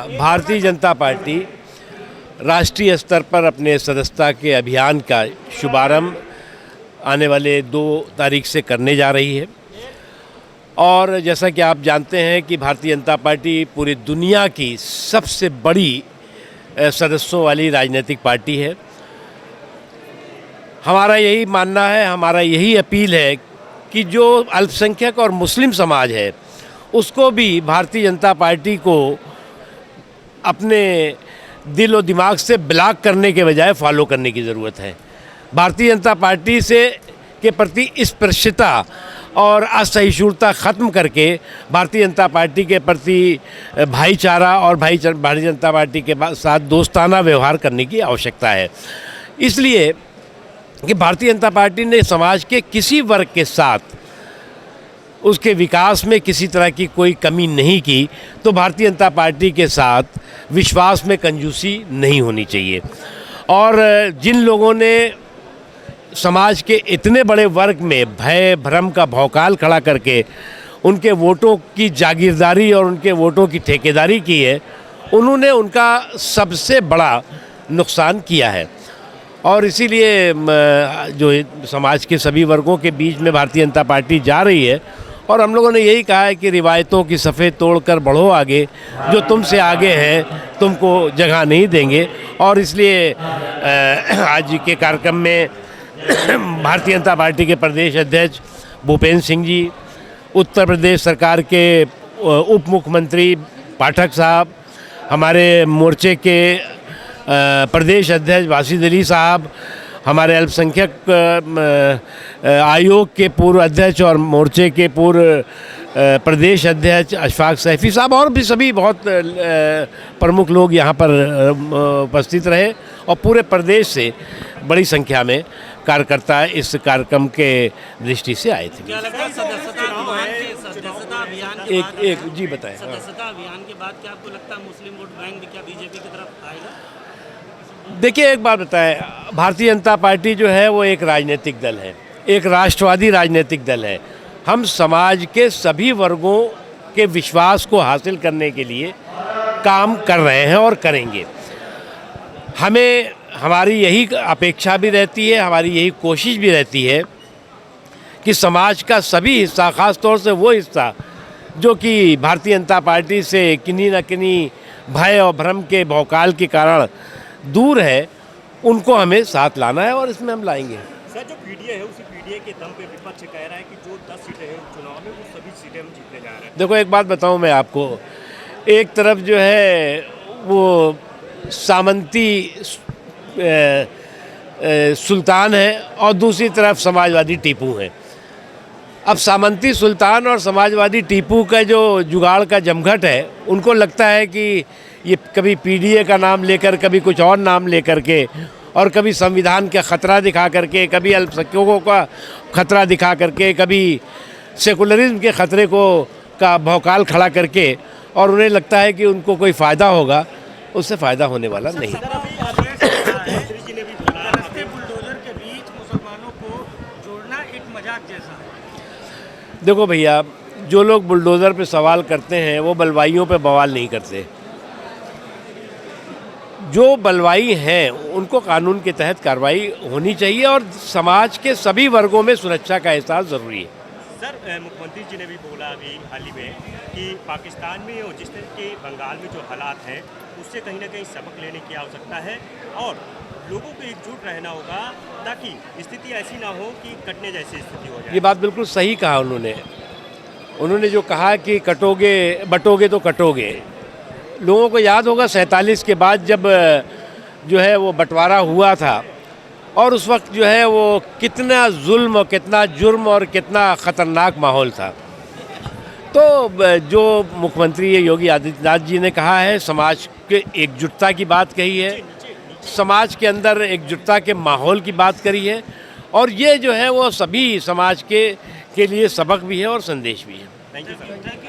Bharatiya Janata party राष्ट्रीय स्तर पर अपने सदस्यता के अभियान का शुभारंभ आने वाले 2 तारीख से करने जा रही है। और जैसा कि आप जानते हैं कि भारतीय जनता पार्टी पूरी दुनिया की सबसे बड़ी सदस्यों वाली राजनीतिक पार्टी है। हमारा यही मानना है, हमारा यही अपील है कि जो अल्पसंख्यक और मुस्लिम समाज है उसको भी भारतीय जनता पार्टी को अपने दिल और दिमाग से ब्लॉक करने के बजाय फॉलो करने की ज़रूरत है। भारतीय जनता पार्टी से के प्रति स्पर्शता और असहिष्णुता ख़त्म करके भारतीय जनता पार्टी के प्रति भाईचारा और भारतीय जनता पार्टी के साथ दोस्ताना व्यवहार करने की आवश्यकता है। इसलिए कि भारतीय जनता पार्टी ने समाज के किसी वर्ग के साथ उसके विकास में किसी तरह की कोई कमी नहीं की, तो भारतीय जनता पार्टी के साथ विश्वास में कंजूसी नहीं होनी चाहिए। और जिन लोगों ने समाज के इतने बड़े वर्ग में भय भ्रम का भौकाल खड़ा करके उनके वोटों की जागीरदारी और उनके वोटों की ठेकेदारी की है, उन्होंने उनका सबसे बड़ा नुकसान किया है। और इसीलिए जो समाज के सभी वर्गों के बीच में भारतीय जनता पार्टी जा रही है और हम लोगों ने यही कहा है कि रिवायतों की सफ़ेद तोड़कर बढ़ो आगे, जो तुमसे आगे हैं तुमको जगह नहीं देंगे। और इसलिए आज के कार्यक्रम में भारतीय जनता पार्टी के प्रदेश अध्यक्ष भूपेंद्र सिंह जी, उत्तर प्रदेश सरकार के उप मुख्यमंत्री पाठक साहब, हमारे मोर्चे के प्रदेश अध्यक्ष वासिद अली साहब, हमारे अल्पसंख्यक आयोग के पूर्व अध्यक्ष और मोर्चे के पूर्व प्रदेश अध्यक्ष अशफाक सैफी साहब और भी सभी बहुत प्रमुख लोग यहाँ पर उपस्थित रहे और पूरे प्रदेश से बड़ी संख्या में कार्यकर्ता इस कार्यक्रम के दृष्टि से आए थे। क्या लगता है सदस्यता अभियान एक जी बताएं। सदस्यता अभियान के बाद क्या आपको लगता है मुस्लिम वोट बैंक भी क्या बीजेपी की तरफ आएगा? देखिए, एक बात बताएं, भारतीय जनता पार्टी जो है वो एक राजनीतिक दल है, एक राष्ट्रवादी राजनीतिक दल है। हम समाज के सभी वर्गों के विश्वास को हासिल करने के लिए काम कर रहे हैं और करेंगे। हमें हमारी यही अपेक्षा भी रहती है, हमारी यही कोशिश भी रहती है कि समाज का सभी हिस्सा, ख़ास तौर से वो हिस्सा जो कि भारतीय जनता पार्टी से किन्हीं न किन्हीं भय और भ्रम के भौकाल के कारण दूर है, उनको हमें साथ लाना है और इसमें हम लाएंगे। सर, जो पीडीए है उसी पीडीए के दम पे विपक्ष कह रहा है कि जो 10 सीटें हैं चुनाव में वो सभी सीटें हम जीतने जा रहे हैं। देखो, एक बात बताऊं मैं आपको, एक तरफ जो है वो सामंती सुल्तान है और दूसरी तरफ समाजवादी टीपू है। अब सामंती सुल्तान और समाजवादी टीपू का जो जुगाड़ का जमघट है, उनको लगता है कि ये कभी पीडीए का नाम लेकर, कभी कुछ और नाम लेकर के, और कभी संविधान का ख़तरा दिखा करके, कभी अल्पसंख्यकों का ख़तरा दिखा करके, कभी सेकुलरिज्म के ख़तरे को का भौकाल खड़ा करके, और उन्हें लगता है कि उनको कोई फ़ायदा होगा। उससे फ़ायदा होने वाला नहीं। देखो भैया, जो लोग बुलडोज़र पे सवाल करते हैं वो बलवाइयों पे बवाल नहीं करते। जो बलवाई हैं उनको कानून के तहत कार्रवाई होनी चाहिए और समाज के सभी वर्गों में सुरक्षा का एहसास ज़रूरी है। सर, मुख्यमंत्री जी ने भी बोला अभी हाल ही में कि पाकिस्तान में और जिस तरह के बंगाल में जो हालात हैं उससे कहीं ना कहीं सबक लेने की आवश्यकता है और लोगों को एकजुट रहना होगा ताकि स्थिति ऐसी ना हो कि कटने जैसी स्थिति हो जाए। ये बात बिल्कुल सही कहा उन्होंने जो कहा कि कटोगे बटोगे तो कटोगे। लोगों को याद होगा 47 के बाद जब जो है वो बंटवारा हुआ था और उस वक्त जो है वो कितना जुल्म, कितना जुर्म और कितना ख़तरनाक माहौल था। तो जो मुख्यमंत्री योगी आदित्यनाथ जी ने कहा है, समाज के एकजुटता की बात कही है, समाज के अंदर एकजुटता के माहौल की बात करी है, और ये जो है वो सभी समाज के लिए सबक भी है और संदेश भी है। Thank you sir.